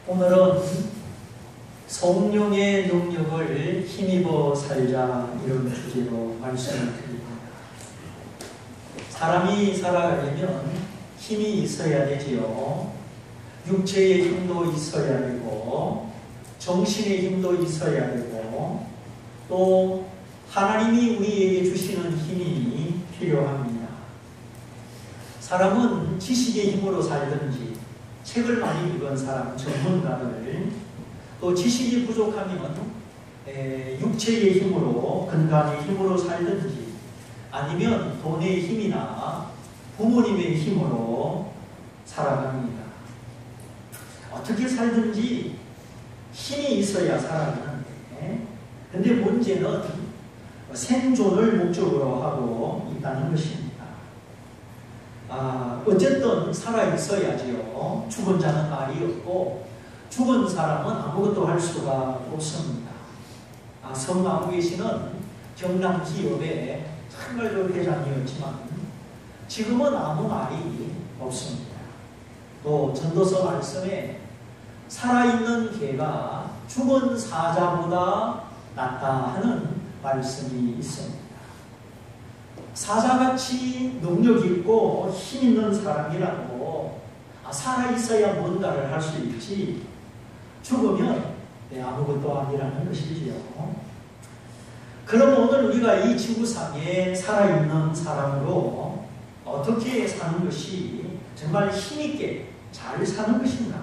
오늘은 성령의 능력을 힘입어 살자 이런 주제로 말씀을 드립니다. 사람이 살아가려면 힘이 있어야 되지요. 육체의 힘도 있어야 되고 정신의 힘도 있어야 되고 또 하나님이 우리에게 주시는 힘이 필요합니다. 사람은 지식의 힘으로 살든지 책을 많이 읽은 사람, 전문가들 또 지식이 부족하면 육체의 힘으로 건강의 힘으로 살든지 아니면 돈의 힘이나 부모님의 힘으로 살아갑니다. 어떻게 살든지 힘이 있어야 살아가는데 근데 문제는 생존을 목적으로 하고 있다는 것입니다. 어쨌든 살아있어야지요. 죽은 자는 말이 없고 죽은 사람은 아무것도 할 수가 없습니다. 성남구에 계시는 경남 기업의 정말 그 회장이었지만 지금은 아무 말이 없습니다. 또 전도서 말씀에 살아있는 개가 죽은 사자보다 낫다 하는 말씀이 있습니다. 사자같이 능력있고 힘있는 사람이라고 살아있어야 뭔가를 할 수 있지 죽으면 아무것도 아니라는 것이지요. 그럼 오늘 우리가 이 지구상에 살아있는 사람으로 어떻게 사는 것이 정말 힘있게 잘 사는 것인가?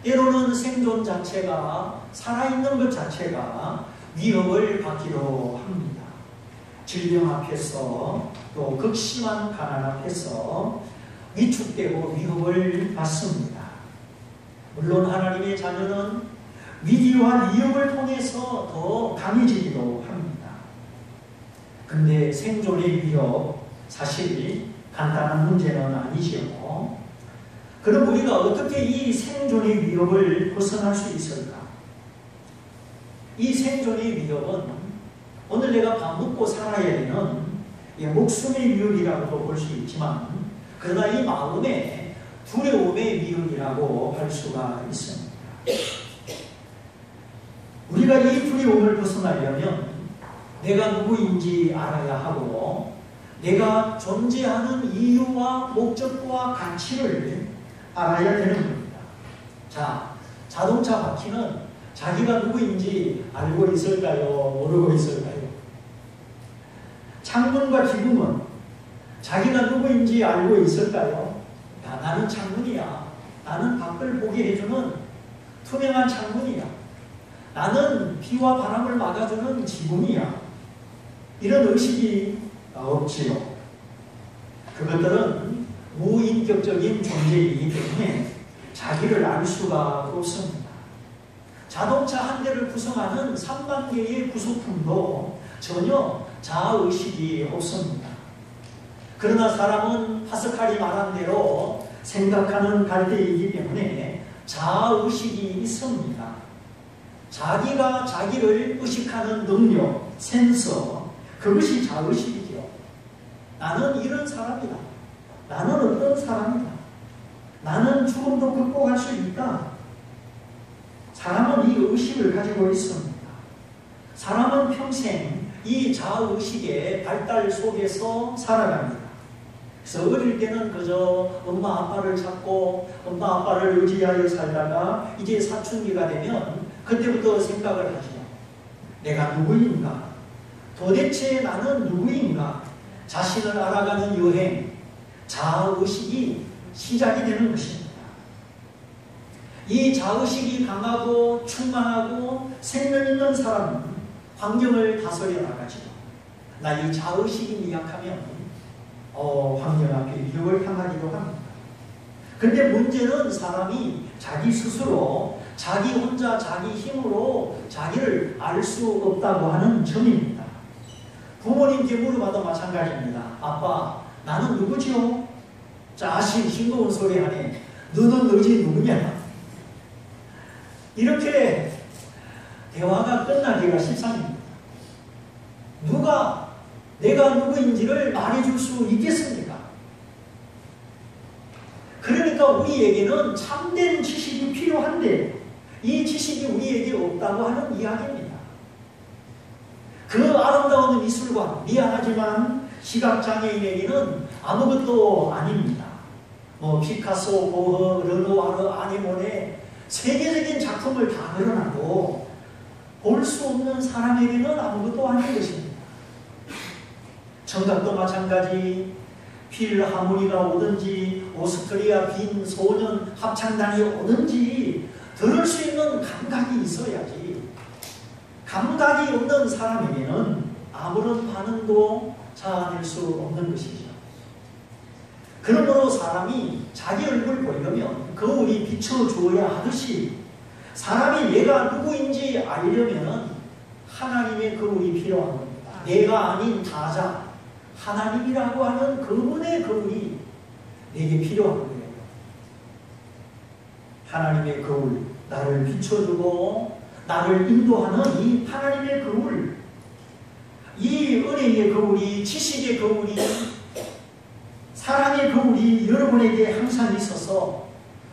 때로는 생존 자체가 살아있는 것 자체가 위협을 받기도 합니다. 질병 앞에서 또 극심한 가난 앞에서 위축되고 위협을 받습니다. 물론 하나님의 자녀는 위기와 위협을 통해서 더 강해지기도 합니다. 근데 생존의 위협 사실 간단한 문제는 아니지요. 그럼 우리가 어떻게 이 생존의 위협을 벗어날 수 있을까? 이 생존의 위협은 오늘 내가 밥 먹고 살아야 되는 목숨의 위협이라고도 볼 수 있지만 그러나 이 마음의 두려움의 위협이라고 할 수가 있습니다. 우리가 이 두려움을 벗어나려면 내가 누구인지 알아야 하고 내가 존재하는 이유와 목적과 가치를 알아야 되는 겁니다. 자, 자동차 바퀴는 자기가 누구인지 알고 있을까요? 모르고 있을까요? 창문과 기구는 자기가 누구인지 알고 있을까요? 야, 나는 창문이야. 나는 밖을 보게 해주는 투명한 창문이야. 나는 비와 바람을 막아주는 지붕이야. 이런 의식이 없지요. 그것들은 무인격적인 존재이기 때문에 자기를 알 수가 없습니다. 자동차 한 대를 구성하는 3만 개의 부속품도 전혀 자아의식이 없습니다. 그러나 사람은 파스칼이 말한 대로 생각하는 갈대이기 때문에 자아의식이 있습니다. 자기가 자기를 의식하는 능력, 센서, 그것이 자아의식이죠. 나는 이런 사람이다. 나는 어떤 사람이다. 나는 죽음도 극복할 수 있다. 사람은 이 의식을 가지고 있습니다. 사람은 평생 이 자아의식의 발달 속에서 살아갑니다. 그래서 어릴 때는 그저 엄마 아빠를 찾고 엄마 아빠를 의지하여 살다가 이제 사춘기가 되면 그때부터 생각을 하죠. 내가 누구인가? 도대체 나는 누구인가? 자신을 알아가는 여행, 자아의식이 시작이 되는 것입니다. 이 자의식이 강하고 충만하고 생명 있는 사람은 환경을 다스려 나가죠. 나 이 자의식이 미약하면 환경 앞에 위협을 당하기도 합니다. 그런데 문제는 사람이 자기 스스로 자기 혼자 자기 힘으로 자기를 알 수 없다고 하는 점입니다. 부모님께 물어봐도 마찬가지입니다. 아빠, 나는 누구지요? 자신 싱거운 소리 하네. 너는 너지 누구냐? 이렇게 대화가 끝나기가 십상입니다. 누가 내가 누구인지를 말해줄 수 있겠습니까? 그러니까 그러니까 우리에게는 참된 지식이 필요한데 이 지식이 우리에게 없다고 하는 이야기입니다. 그 아름다운 미술관, 미안하지만 시각장애인에게는 아무것도 아닙니다. 피카소, 고흐, 르누아르, 아니모네 세계적인 작품을 다 그려놔도 볼 수 없는 사람에게는 아무것도 아닌 것입니다. 청각도 마찬가지. 필하모니가 오든지 오스트리아 빈 소년 합창단이 오든지 들을 수 있는 감각이 있어야지. 감각이 없는 사람에게는 아무런 반응도 자아낼 수 없는 것이죠. 그러므로 사람이 자기 얼굴 보려면 거울이 비춰주어야 하듯이 사람이 내가 누구인지 알려면 하나님의 거울이 필요한 겁니다. 내가 아닌 타자, 하나님이라고 하는 그분의 거울이 내게 필요한 거예요. 하나님의 거울, 나를 비춰주고 나를 인도하는 이 하나님의 거울, 이 은혜의 거울이, 지식의 거울이, 사랑의 거울이 여러분에게 항상 있어서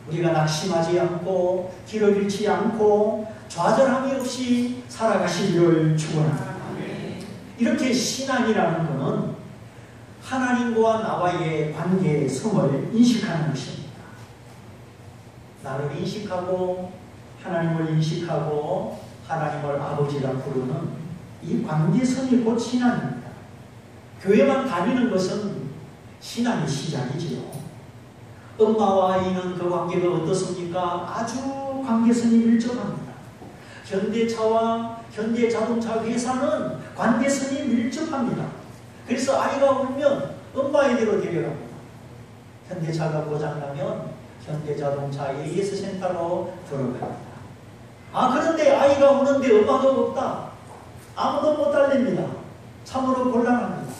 우리가 낙심하지 않고 길을 잃지 않고 좌절함이 없이 살아가시기를 축원합니다. 이렇게 신앙이라는 것은 하나님과 나와의 관계의 성을 인식하는 것입니다. 나를 인식하고 하나님을 인식하고 하나님을 아버지라 부르는 이 관계성이 곧 신앙입니다. 교회만 다니는 것은 신앙의 시작이지요. 엄마와 아이는 그 관계가 어떻습니까? 아주 관계성이 밀접합니다. 현대차와 현대자동차 회사는 관계성이 밀접합니다. 그래서 아이가 울면 엄마에게로 데려갑니다. 현대차가 고장나면 현대자동차 AS 센터로 들어갑니다. 그런데 아이가 우는데 엄마가 없다. 아무도 못 달립니다. 참으로 곤란합니다.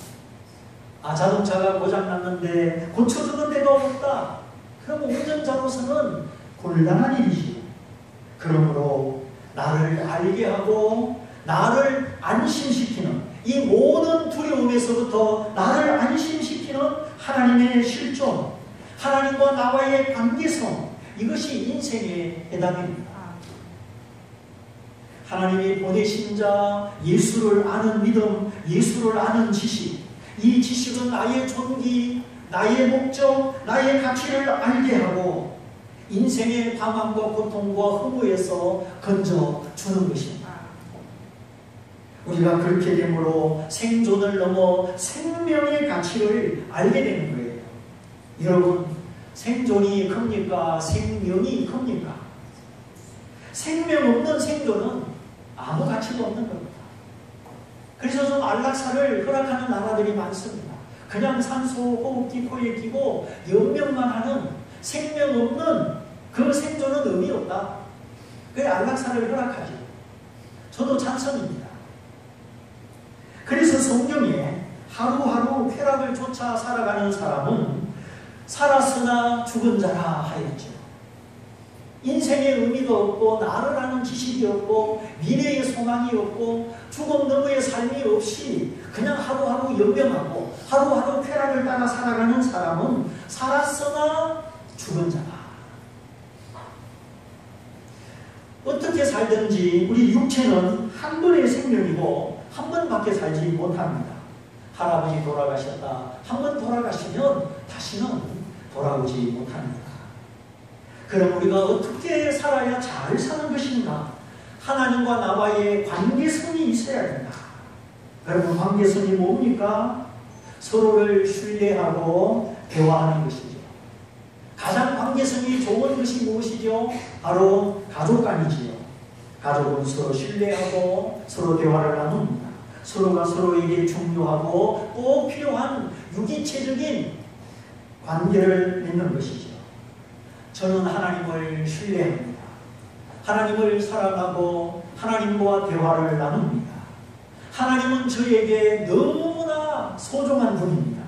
자동차가 고장났는데 고쳐주는 데가 없다. 그러면 운전자로서는 곤란한 일이지요. 그러므로 나를 알게 하고 나를 안심시키는 이 모든 두려움에서부터 나를 안심시키는 하나님의 실존, 하나님과 나와의 관계성, 이것이 인생의 해답입니다. 하나님이 보내신 자, 예수를 아는 믿음, 예수를 아는 지식, 이 지식은 나의 존귀, 나의 목적, 나의 가치를 알게 하고 인생의 방황과 고통과 허무에서 건져주는 것입니다. 우리가 그렇게 되므로 생존을 넘어 생명의 가치를 알게 되는 거예요. 여러분, 생존이 큽니까? 생명이 큽니까? 생명 없는 생존은 아무 가치가 없는 겁니다. 그래서 좀 안락사를 허락하는 나라들이 많습니다. 그냥 산소 호흡기 코에 끼고 연명만 하는 생명 없는 그 생존은 의미 없다. 그래 안락사를 허락하죠. 저도 찬성입니다. 그래서 성경에 하루하루 쾌락을 쫓아 살아가는 사람은 살았으나 죽은 자라 하였죠. 인생의 의미가 없고 나를 아는 지식이 없고 미래의 소망이 없고 죽음 너머의 삶이 없이 그냥 하루하루 연명하고 하루하루 쾌락을 따라 살아가는 사람은 살았으나 죽은 자다. 어떻게 살든지 우리 육체는 한 번의 생명이고 한 번밖에 살지 못합니다. 할아버지 돌아가셨다. 한 번 돌아가시면 다시는 돌아오지 못합니다. 그럼 우리가 어떻게 살아야 잘 사는 것인가? 하나님과 나와의 관계성이 있어야 된다. 여러분, 관계성이 뭡니까? 서로를 신뢰하고 대화하는 것이죠. 가장 관계성이 좋은 것이 무엇이죠? 바로 가족간이지요. 가족은 서로 신뢰하고 서로 대화를 나눕니다. 서로가 서로에게 중요하고 꼭 필요한 유기체적인 관계를 맺는 것이죠. 저는 하나님을 신뢰합니다. 하나님을 사랑하고 하나님과 대화를 나눕니다. 하나님은 저에게 너무나 소중한 분입니다.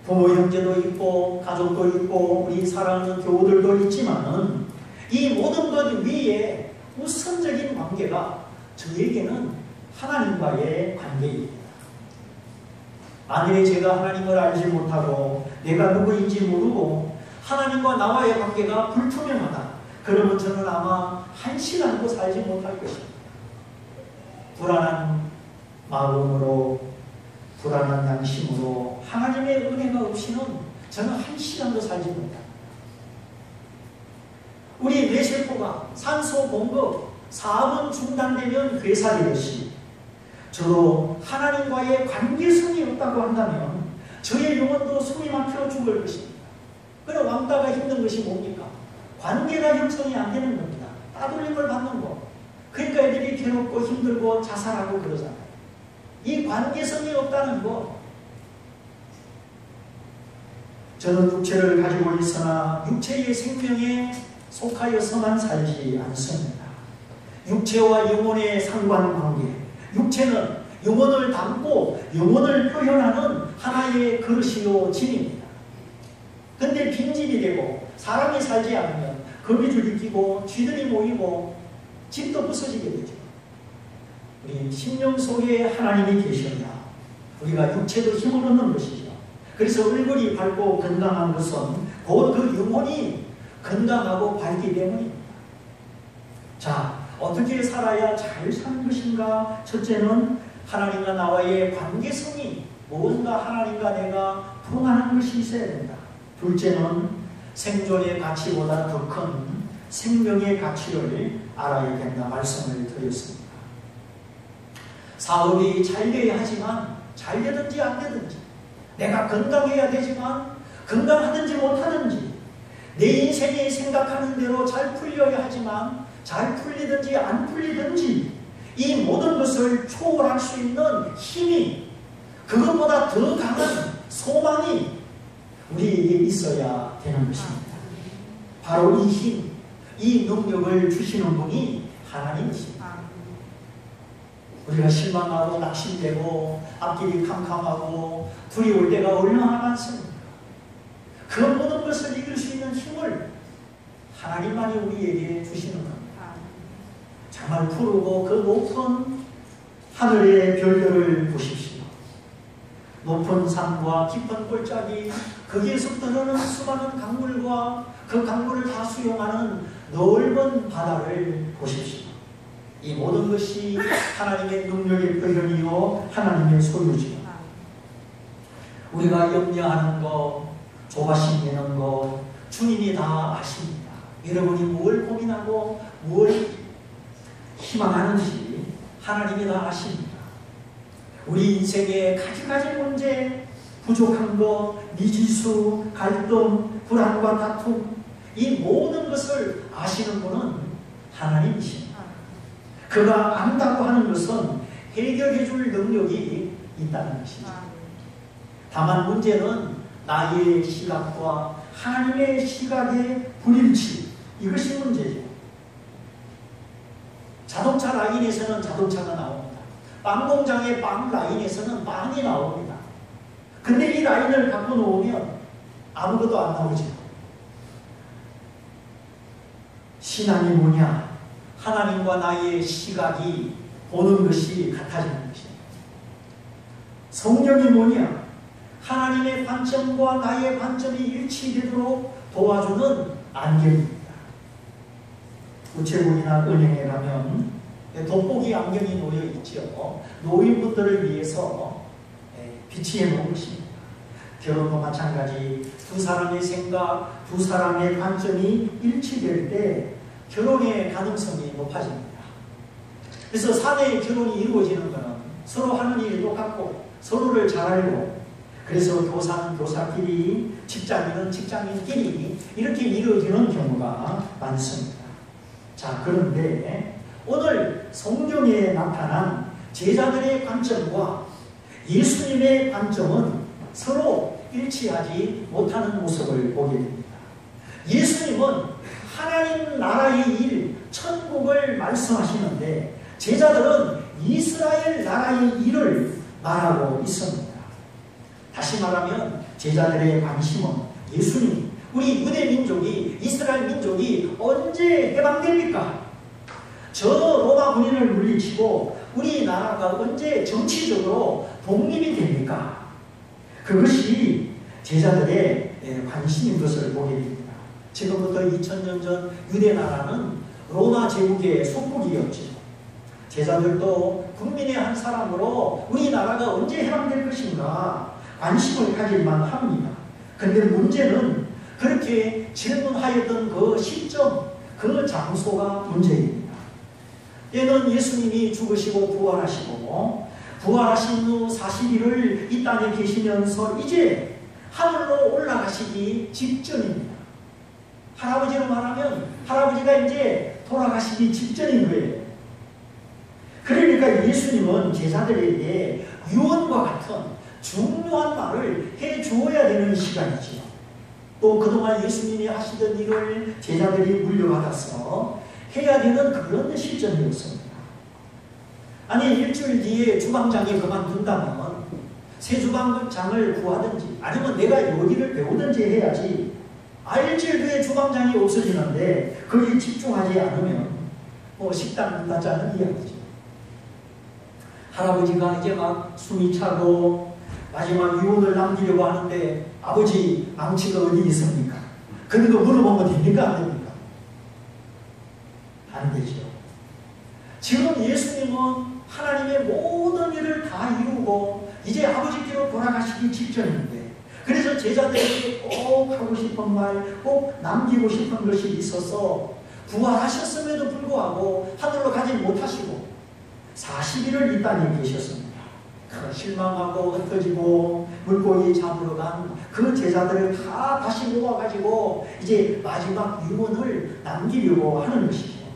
부모 형제도 있고 가족도 있고 우리 사랑하는 교우들도 있지만 이 모든 것 위에 우선적인 관계가 저에게는 하나님과의 관계입니다. 만일에 제가 하나님을 알지 못하고 내가 누구인지 모르고 하나님과 나와의 관계가 불투명하다. 그러면 저는 아마 한 시간도 살지 못할 것입니다. 불안한 마음으로, 불안한 양심으로 하나님의 은혜가 없이는 저는 한 시간도 살지 못합니다. 우리 뇌세포가 산소 공급 4분 중단되면 괴사되듯이 저도 하나님과의 관계성이 없다고 한다면 저의 영혼도 숨이 막혀 죽을 것입니다. 그럼 왕따가 힘든 것이 뭡니까? 관계가 형성이 안 되는 겁니다. 따돌림을 받는 거. 그러니까 애들이 괴롭고 힘들고 자살하고 그러잖아요. 이 관계성이 없다는 거. 저는 육체를 가지고 있으나 육체의 생명에 속하여서만 살지 않습니다. 육체와 영혼의 상관관계. 육체는 영혼을 담고 영혼을 표현하는 하나의 그릇이요 짐입니다. 근데 빈집이 되고 사람이 살지 않으면 거미줄이 끼고 쥐들이 모이고 집도 부서지게 되죠. 우리 심령 속에 하나님이 계신다. 우리가 육체도 힘을 얻는 것이죠. 그래서 얼굴이 밝고 건강한 것은 곧 그 영혼이 건강하고 밝기 때문입니다. 자, 어떻게 살아야 잘 사는 것인가? 첫째는 하나님과 나와의 관계성이 무언가 하나님과 내가 통하는 것이 있어야 된다. 둘째는 생존의 가치보다 더 큰 생명의 가치를 알아야 된다 말씀을 드렸습니다. 사업이 잘 돼야 하지만 잘 되든지 안 되든지, 내가 건강해야 되지만 건강하든지 못하든지, 내 인생이 생각하는 대로 잘 풀려야 하지만 잘 풀리든지 안 풀리든지, 이 모든 것을 초월할 수 있는 힘이, 그것보다 더 강한 소망이 우리에게 있어야 되는 것입니다. 바로 이 힘, 이 능력을 주시는 분이 하나님이십니다. 우리가 실망하고 낙심되고 앞길이 캄캄하고 두려울 때가 얼마나 많습니까? 그 모든 것을 이길 수 있는 힘을 하나님만이 우리에게 주시는 겁니다. 정말 푸르고 그 높은 하늘의 별들을 보십시오. 높은 산과 깊은 골짜기, 거기에서 떠오르는 수많은 강물과 그 강물을 다 수용하는 넓은 바다를 보십시오. 이 모든 것이 하나님의 능력의 표현이요 하나님의 소유지요. 우리가 염려하는 것, 조바심 내는 것 주님이 다 아십니다. 여러분이 뭘 고민하고 뭘 희망하는지 하나님이 다 아십니다. 우리 인생의 가지가지 문제, 부족한 것, 미지수, 갈등, 불안과 다툼, 이 모든 것을 아시는 분은 하나님이십니다. 그가 안다고 하는 것은 해결해 줄 능력이 있다는 것이죠. 다만 문제는 나의 시각과 하나님의 시각의 불일치, 이것이 문제죠. 자동차 라인에서는 자동차가 나옵니다. 빵 공장의 빵 라인에서는 빵이 나옵니다. 근데 이 라인을 갖고 놓으면 아무것도 안 나오죠. 신앙이 뭐냐? 하나님과 나의 시각이 보는 것이 같아지는 것입니다. 성령이 뭐냐? 하나님의 관점과 나의 관점이 일치되도록 도와주는 안경입니다. 우체국이나 은행에 가면 돋보기 안경이 놓여 있죠. 노인분들을 위해서 비치해 놓은 것입니다. 결혼도 마찬가지, 두 사람의 생각, 두 사람의 관점이 일치될 때 결혼의 가능성이 높아집니다. 그래서 사내의 결혼이 이루어지는 것은 서로 하는 일이 똑같고 서로를 잘 알고, 그래서 교사는 교사끼리, 직장인은 직장인끼리 이렇게 이루어지는 경우가 많습니다. 자, 그런데 오늘 성경에 나타난 제자들의 관점과 예수님의 관점은 서로 일치하지 못하는 모습을 보게 됩니다. 예수님은 하나님 나라의 일, 천국을 말씀하시는데 제자들은 이스라엘 나라의 일을 말하고 있습니다. 다시 말하면 제자들의 관심은 예수님, 우리 유대 민족이, 이스라엘 민족이 언제 해방됩니까? 저 로마 군인을 물리치고 우리나라가 언제 정치적으로 독립이 됩니까? 그것이 제자들의 관심인 것을 보게 됩니다. 지금부터 2000년 전 유대 나라는 로마 제국의 속국이었죠. 제자들도 국민의 한 사람으로 우리나라가 언제 해방될 것인가 관심을 가질만 합니다. 그런데 문제는 그렇게 질문하였던 그 시점, 그 장소가 문제입니다. 때는 예수님이 죽으시고 부활하신 후 40일을 이 땅에 계시면서 이제 하늘로 올라가시기 직전입니다. 할아버지로 말하면 할아버지가 이제 돌아가시기 직전인 거예요. 그러니까 예수님은 제자들에게 유언과 같은 중요한 말을 해주어야 되는 시간이지요. 또 그동안 예수님이 하시던 일을 제자들이 물려받아서 해야 되는 그런 시점이었습니다. 아니 일주일 뒤에 주방장이 그만둔다면 새 주방장을 구하든지 아니면 내가 요리를 배우든지 해야지. 일주일 뒤에 주방장이 없어지는데 거기에 집중하지 않으면 식당 문 닫자는 이야기죠. 할아버지가 이제 막 숨이 차고 마지막 유언을 남기려고 하는데 아버지 망치가 어디 있습니까? 그런 거 물어보면 됩니까? 안 됩니까? 안 되죠. 지금 예수님은 하나님의 모든 일을 다 이루고 이제 아버지께로 돌아가시기 직전인데 그래서 제자들에게 꼭 하고 싶은 말, 꼭 남기고 싶은 것이 있어서 부활하셨음에도 불구하고 하늘로 가지 못하시고 40일을 이 땅에 계셨습니다. 그 실망하고 흩어지고 물고기 잡으러 간 그 제자들을 다 다시 모아가지고 이제 마지막 유언을 남기려고 하는 것이죠.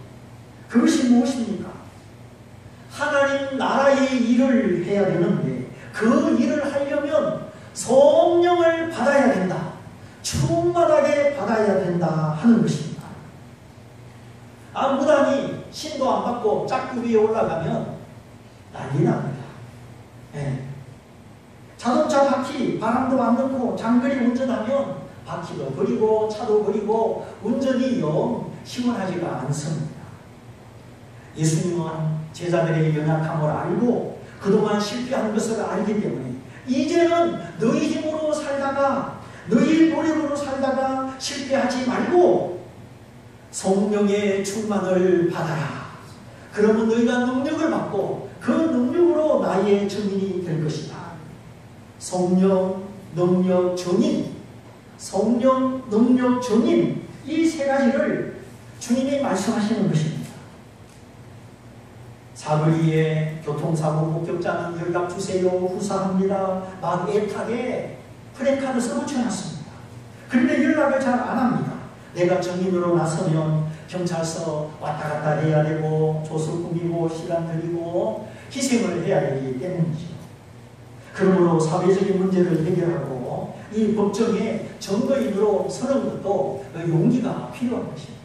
그것이 무엇입니까? 하나님 나라의 일을 해야 되는데 그 일을 하려면 성령을 받아야 된다. 충만하게 받아야 된다 하는 것입니다. 무당이 신도 안 받고 짝구 위에 올라가면 난리 납니다. 자동차 바퀴 바람도 안 넣고 장거리 운전하면 바퀴도 버리고 차도 버리고 운전이 영 시원하지가 않습니다. 예수님은 제자들의 연약함을 알고 그동안 실패한 것을 알기 때문에 이제는 너희 힘으로 살다가 너희 노력으로 살다가 실패하지 말고 성령의 충만을 받아라. 그러면 너희가 능력을 받고 그 능력으로 나의 증인이 될 것이다. 성령, 능력, 증인. 성령, 능력, 증인. 이 세 가지를 주님이 말씀하시는 것입니다. 사거리에 교통사고 목격자는 연락 주세요. 후사합니다. 막 애타게 프레카드 써붙여놨습니다. 그런데 연락을 잘 안 합니다. 내가 증인으로 나서면 경찰서 왔다 갔다 해야 되고 조서 꾸미고 시간 들이고 희생을 해야 되기 때문이죠. 그러므로 사회적인 문제를 해결하고 이 법정에 증거인으로 서는 것도 용기가 필요한 것입니다.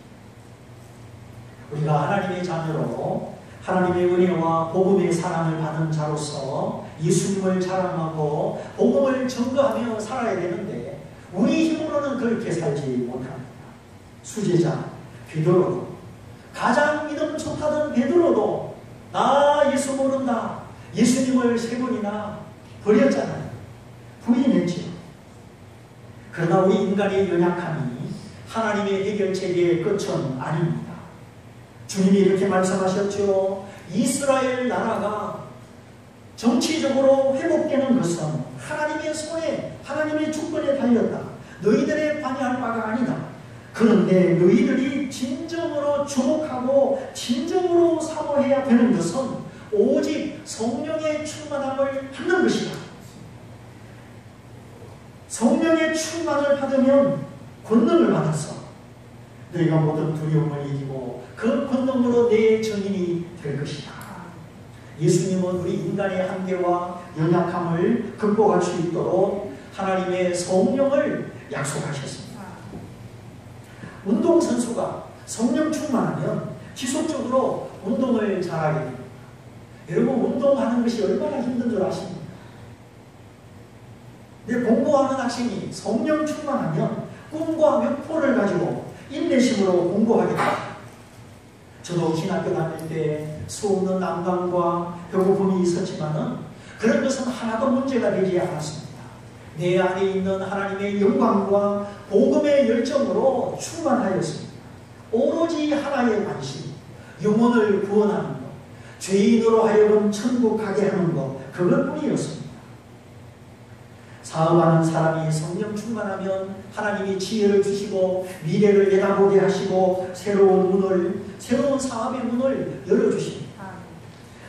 우리가 하나님의 자녀로 하나님의 은혜와 복음의 사랑을 받은 자로서 예수님을 자랑하고 복음을 증거하며 살아야 되는데 우리 힘으로는 그렇게 살지 못합니다. 수제자 베드로도 가장 믿음 좋다던 베드로도 나 예수 모른다. 예수님을 3번이나 버렸잖아요. 부인했죠. 그러나 우리 인간의 연약함이 하나님의 해결책의 끝은 아닙니다. 주님이 이렇게 말씀하셨죠. 이스라엘 나라가 정치적으로 회복되는 것은 하나님의 손에 하나님의 주권에 달렸다. 너희들의 관여할 바가 아니다. 그런데 너희들이 진정으로 주목하고 진정으로 사모해야 되는 것은 오직 성령의 충만함을 받는 것이다. 성령의 충만을 받으면 권능을 받아서 너희가 모든 두려움을 이기고 그 권능으로 내 증인이 될 것이다. 예수님은 우리 인간의 한계와 연약함을 극복할 수 있도록 하나님의 성령을 약속하셨습니다. 운동선수가 성령 충만하면 지속적으로 운동을 잘하게 됩니다. 여러분 운동하는 것이 얼마나 힘든 줄 아십니까? 근데 공부하는 학생이 성령 충만하면 꿈과 목표를 가지고 인내심으로 공부하게 됩니다. 저도 신학교 다닐 때 수없는 난관과 배고픔이 있었지만은 그런 것은 하나도 문제가 되지 않았습니다. 내 안에 있는 하나님의 영광과 복음의 열정으로 충만하였습니다. 오로지 하나의 관심, 영혼을 구원하는 것, 죄인으로 하여금 천국 가게 하는 것, 그것뿐이었습니다. 사업하는 사람이 성령 충만하면 하나님이 지혜를 주시고 미래를 내다보게 하시고 새로운 사업의 문을 열어주십니다.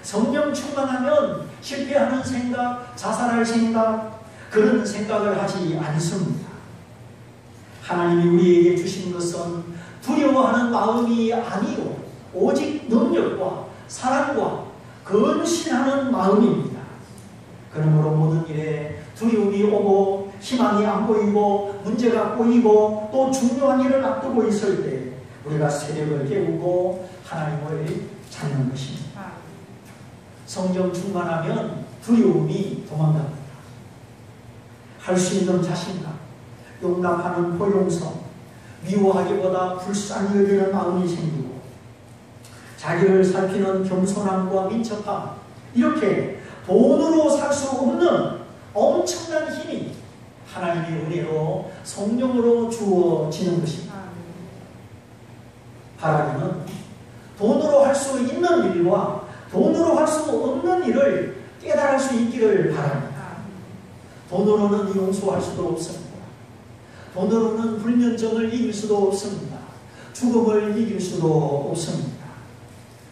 성령 충만하면 실패하는 생각, 자살할 생각, 그런 생각을 하지 않습니다. 하나님이 우리에게 주신 것은 두려워하는 마음이 아니요 오직 능력과 사랑과 근신하는 마음입니다. 그러므로 모든 일에 두려움이 오고 희망이 안 보이고 문제가 꼬이고 또 중요한 일을 앞두고 있을 때 우리가 새벽을 깨우고 하나님을 찾는 것입니다. 성령 충만하면 두려움이 도망갑니다. 할 수 있는 자신감, 용납하는 포용성, 미워하기보다 불쌍히 여기는 마음이 생기고 자기를 살피는 겸손함과 민첩함, 이렇게 돈으로 살 수 없는 엄청난 힘이 하나님의 은혜로 성령으로 주어지는 것입니다. 바라기는 돈으로 할 수 있는 일과 돈으로 할 수 없는 일을 깨달을 수 있기를 바랍니다. 돈으로는 용서할 수도 없습니다. 돈으로는 불면증을 이길 수도 없습니다. 죽음을 이길 수도 없습니다.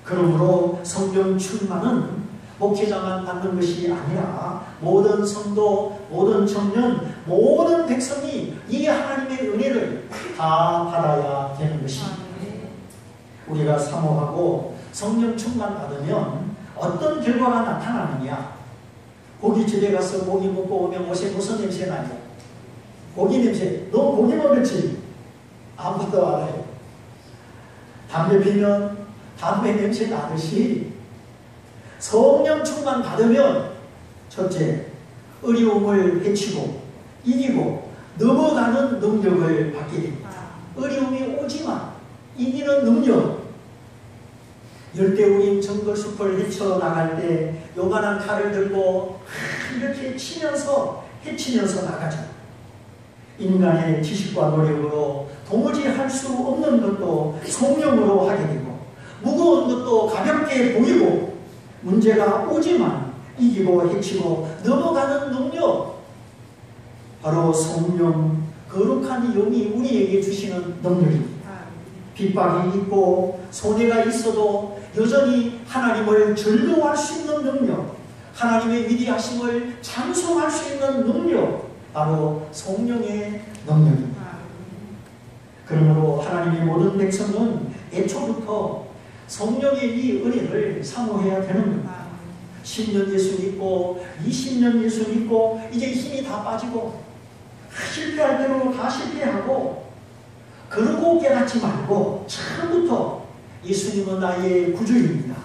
그러므로 성령 충만은 목회자만 받는 것이 아니라 모든 성도, 모든 청년, 모든 백성이 이 하나님의 은혜를 다 받아야 되는 것입니다. 우리가 사모하고 성령 충만 받으면 어떤 결과가 나타나느냐? 고깃집에 가서 고기 먹고 오면 옷에 무슨 냄새 나요? 고기 냄새. 너 고기 먹었지? 아무도 알아요. 담배 피면 담배 냄새 나듯이 성령 충만 받으면 첫째, 어려움을 헤치고 이기고 넘어가는 능력을 받게 됩니다. 어려움이 오지만 이기는 능력. 열대우림 정글숲을 헤쳐나갈 때 요만한 칼을 들고 이렇게 치면서 헤치면서 나가죠. 인간의 지식과 노력으로 도무지 할 수 없는 것도 성령으로 하게 되고 무거운 것도 가볍게 보이고 문제가 오지만 이기고 헤치고 넘어가는 능력, 바로 성령 거룩한 영이 우리에게 주시는 능력입니다. 핍박이 있고 손해가 있어도 여전히 하나님을 즐거워할 수 있는 능력, 하나님의 위대하심을 찬송할 수 있는 능력, 바로 성령의 능력입니다. 그러므로 하나님의 모든 백성은 애초부터 성령의 이 은혜를 사모해야 되는 겁니다. 10년 예수 믿고 20년 예수 믿고 이제 힘이 다 빠지고 실패할 대로 다 실패하고 그러고 깨닫지 말고 처음부터 예수님은 나의 구주입니다.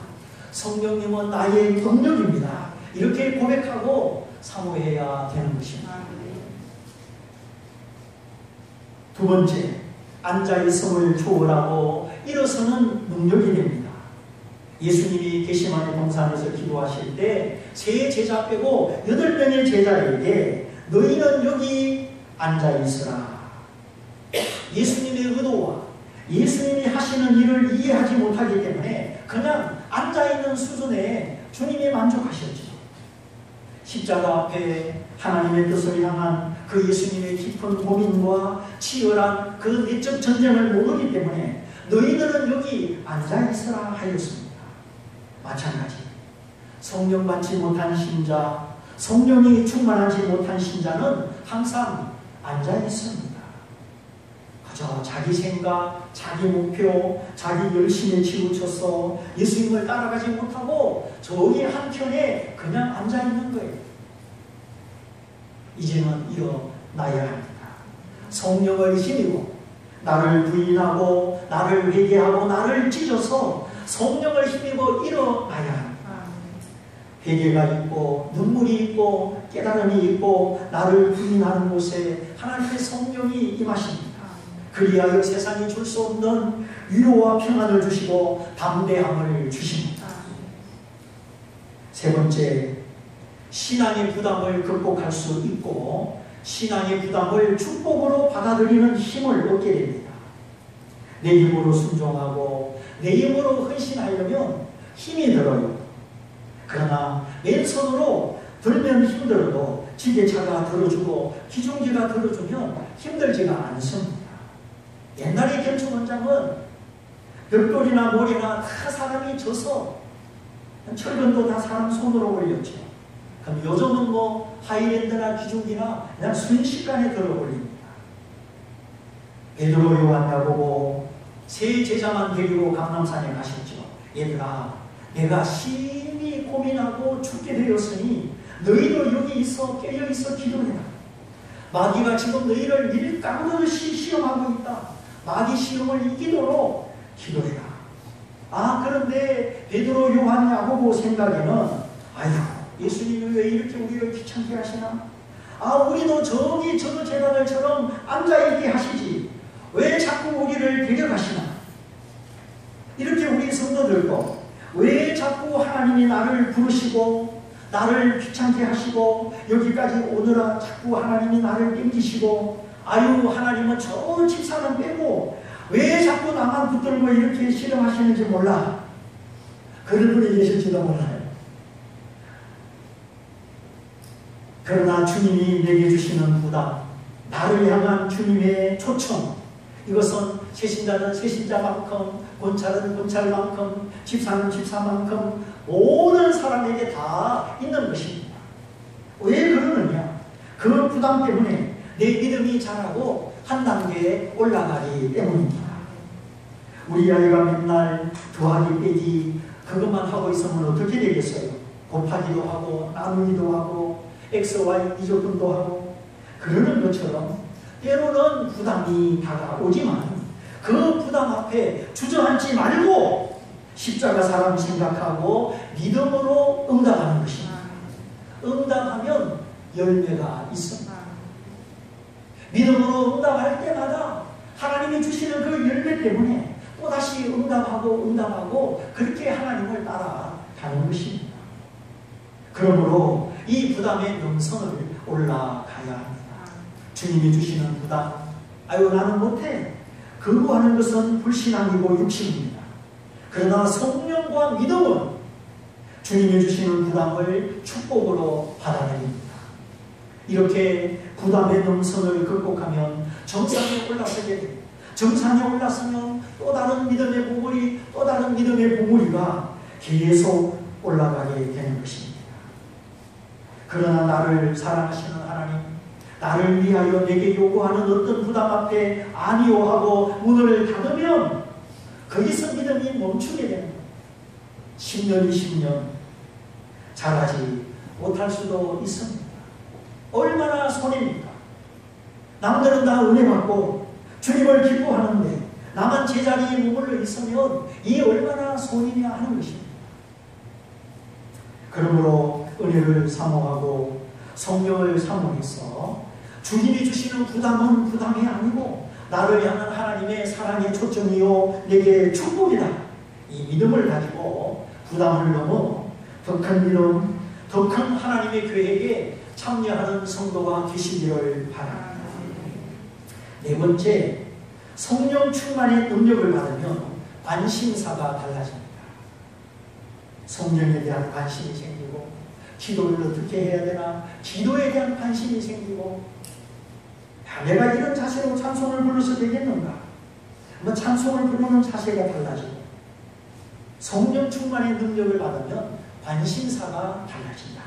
성령님은 나의 능력입니다. 이렇게 고백하고 사모해야 되는 것입니다. 두 번째, 앉아있음을 초월하고 일어서는 능력이 됩니다. 예수님이 겟세마네 동산에서 기도하실 때 세 제자 빼고 8명의 제자에게 너희는 여기 앉아있으라. 예수님의 의도와 예수님이 하시는 일을 이해하지 못하기 때문에 그냥 앉아있는 수준에 주님이 만족하셨죠. 십자가 앞에 하나님의 뜻을 향한 그 예수님의 깊은 고민과 치열한 그 내적 전쟁을 모르기 때문에 너희들은 여기 앉아있으라 하였습니다. 마찬가지 성령 받지 못한 신자, 성령이 충만하지 못한 신자는 항상 앉아있습니다. 그저 자기 생각, 자기 목표, 자기 열심에 치우쳐서 예수님을 따라가지 못하고 저기 한켠에 그냥 앉아있는 거예요. 이제는 일어나야 합니다. 성령을 힘입어 나를 부인하고 나를 회개하고 나를 찢어서 성령을 힘입어 일어나야 합니다. 회개가 있고 눈물이 있고 깨달음이 있고 나를 부인하는 곳에 하나님의 성령이 임하십니다. 그리하여 세상이 줄 수 없는 위로와 평안을 주시고 담대함을 주십니다. 세 번째, 신앙의 부담을 극복할 수 있고 신앙의 부담을 축복으로 받아들이는 힘을 얻게 됩니다. 내 힘으로 순종하고 내 힘으로 헌신하려면 힘이 들어요. 그러나 맨손으로 들면 힘들어도 지게차가 들어주고 기중기가 들어주면 힘들지가 않습니다. 옛날의 건축 현장은 벽돌이나 모래나 다 사람이 져서 철근도 다 사람 손으로 올렸죠. 그럼 요즘은 뭐 하이랜드나 기중기나 그냥 순식간에 들어 올립니다. 베드로 요한 야고보 세 제자만 데리고 감람산에 가셨죠. 얘들아, 내가 심히 고민하고 죽게 되었으니 너희도 여기 있어 깨어있어 기도해라. 마귀가 지금 너희를 일감듯이 시험하고 있다. 마귀 시험을 이기도록 기도해라. 아, 그런데 베드로 요한 야고보 생각에는 아유, 예수님이 왜 이렇게 우리를 귀찮게 하시나? 아, 우리도 저기 저 제자들처럼 앉아있게 하시지 왜 자꾸 우리를 데려가시나? 이렇게 우리 성도들도 왜 자꾸 하나님이 나를 부르시고 나를 귀찮게 하시고 여기까지 오느라 자꾸 하나님이 나를 땡기시고 아유, 하나님은 저 집사는 빼고 왜 자꾸 나만 붙들고 이렇게 실험하시는지 몰라. 그런 분이 계실지도 몰라요. 그러나 주님이 내게 주시는 부담, 나를 향한 주님의 초청, 이것은 새신자는 새신자만큼, 권찰은 권찰만큼, 집사는 집사만큼 모든 사람에게 다 있는 것입니다. 왜 그러느냐? 그 부담 때문에 내 믿음이 자라고 한 단계 올라가기 때문입니다. 우리 아이가 맨날 더하기 빼기 그것만 하고 있으면 어떻게 되겠어요? 곱하기도 하고 나누기도 하고 XY 이조분도 하고 그러는 것처럼 때로는 부담이 다가오지만 그 부담 앞에 주저앉지 말고 십자가 사람 생각하고 믿음으로 응답하는 것입니다. 응답하면 열매가 있습니다. 믿음으로 응답할 때마다 하나님이 주시는 그 열매 때문에 또다시 응답하고 그렇게 하나님을 따라가는 것입니다. 그러므로 이 부담의 능선을 올라가야 합니다. 주님이 주시는 부담, 아유 나는 못해. 거부하는 것은 불신앙이고 육신입니다. 그러나 성령과 믿음은 주님이 주시는 부담을 축복으로 받아들입니다. 이렇게 부담의 능선을 극복하면 정상에 올라서게 됩니다. 정상에 올랐으면 또 다른 믿음의 보물이, 또 다른 믿음의 보물이가 계속 올라가게 되는 것입니다. 그러나 나를 사랑하시는 하나님, 나를 위하여 내게 요구하는 어떤 부담 앞에 아니요 하고 문을 닫으면 거기서 믿음이 멈추게 됩니다. 10년, 20년 잘하지 못할 수도 있습니다. 얼마나 손해입니까? 남들은 다 은혜 받고 주님을 기뻐하는데 나만 제자리에 머물러 있으면 이 얼마나 손이냐 하는 것입니다. 그러므로 은혜를 사모하고 성령을 사모해서 주님이 주시는 부담은 부담이 아니고 나를 향한 하나님의 사랑의 초점이요 내게 축복이다. 이 믿음을 가지고 부담을 넘어 더 큰 믿음, 더 큰 하나님의 계획에 참여하는 성도가 되시기를 바랍니다. 네 번째, 성령 충만의 능력을 받으면 관심사가 달라집니다. 성령에 대한 관심이 생기고 기도를 어떻게 해야 되나 기도에 대한 관심이 생기고 야, 내가 이런 자세로 찬송을 불러서 되겠는가? 뭐 찬송을 부르는 자세가 달라지고 성령 충만의 능력을 받으면 관심사가 달라진다.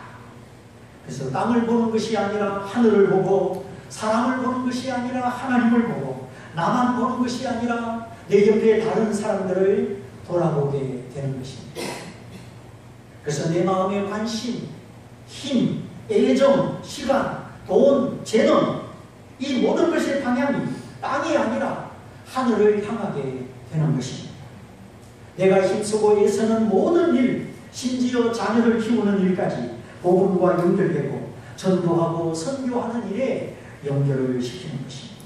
그래서 땅을 보는 것이 아니라 하늘을 보고 사람을 보는 것이 아니라 하나님을 보고 나만 보는 것이 아니라 내 옆에 다른 사람들을 돌아보게 되는 것입니다. 그래서 내 마음의 관심, 힘, 애정, 시간, 돈, 재능 이 모든 것의 방향이 땅이 아니라 하늘을 향하게 되는 것입니다. 내가 힘쓰고 애쓰는 모든 일, 심지어 자녀를 키우는 일까지 복음과 연결되고 전도하고 선교하는 일에 연결을 시키는 것입니다.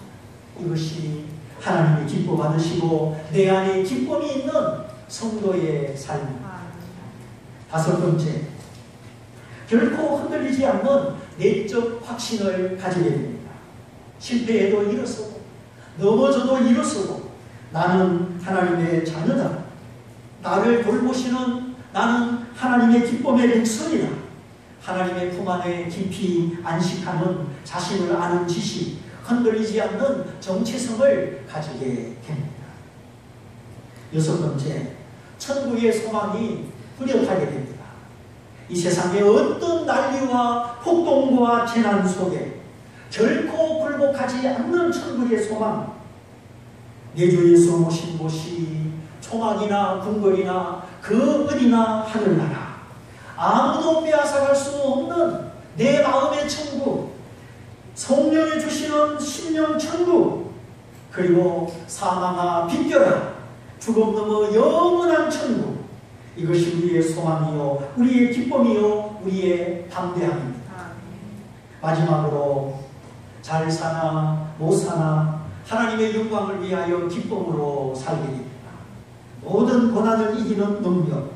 이것이 하나님이 기뻐 받으시고 내 안에 기쁨이 있는 성도의 삶입니다. 다섯 번째, 결코 흔들리지 않는 내적 확신을 가지게 됩니다. 실패해도 일어서고 넘어져도 일어서고 나는 하나님의 자녀다. 나를 돌보시는 나는 하나님의 기쁨의 백성이다. 하나님의 품 안에 깊이 안식하는 자신을 아는 지식, 흔들리지 않는 정체성을 가지게 됩니다. 여섯 번째, 천국의 소망이 뚜렷하게 됩니다. 이 세상의 어떤 난리와 폭동과 재난 속에 결코 굴복하지 않는 천국의 소망, 내 주 예수 모신 곳이 초막이나 궁궐이나 그 어디나 하늘나라, 아무도 빼앗아갈 수 없는 내 마음의 천국, 성령이 주시는 심령 천국, 그리고 사망아 비껴라, 죽음 넘어 영원한 천국, 이것이 우리의 소망이요, 우리의 기쁨이요, 우리의 담대함입니다. 마지막으로 잘 사나 못 사나 하나님의 영광을 위하여 기쁨으로 살게 됩니다. 모든 고난을 이기는 능력,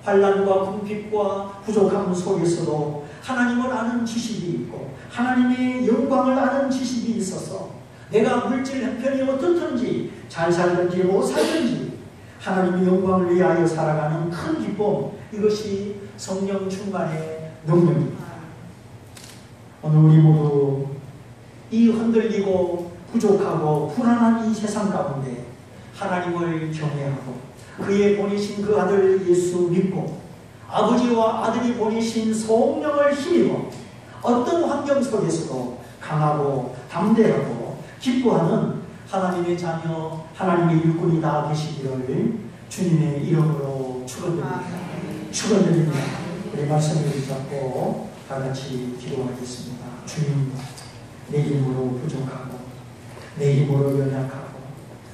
환난과 궁핍과 부족함 속에서도 하나님을 아는 지식이 있고 하나님의 영광을 아는 지식이 있어서 내가 물질 형편이 어떻든지 잘 살든지 못 살든지 하나님의 영광을 위하여 살아가는 큰 기쁨, 이것이 성령 충만의 능력입니다. 오늘 우리 모두 이 흔들리고 부족하고 불안한 이 세상 가운데 하나님을 경외하고 그의 보내신 그 아들 예수 믿고 아버지와 아들이 보내신 성령을 힘입어 어떤 환경 속에서도 강하고 담대하고 기뻐하는 하나님의 자녀, 하나님의 일꾼이 다 되시기를 주님의 이름으로 축원드립니다. 축원드립니다. 우리 말씀을 붙잡고 다 같이 기도하겠습니다. 주님, 내 힘으로 부족하고 내 힘으로 연약하고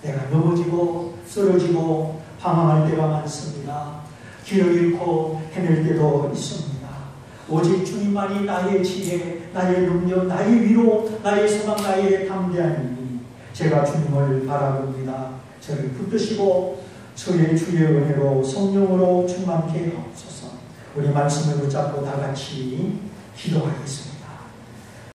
내가 넘어지고 쓰러지고 방황할 때가 많습니다. 길을 잃고 헤맬 때도 있습니다. 오직 주님만이 나의 지혜, 나의 능력, 나의 위로, 나의 소망, 나의 담대함이니 제가 주님을 바라봅니다. 저를 붙드시고 저의 주의 은혜로 성령으로 충만케 하옵소서. 우리 말씀을 붙잡고 다 같이 기도하겠습니다.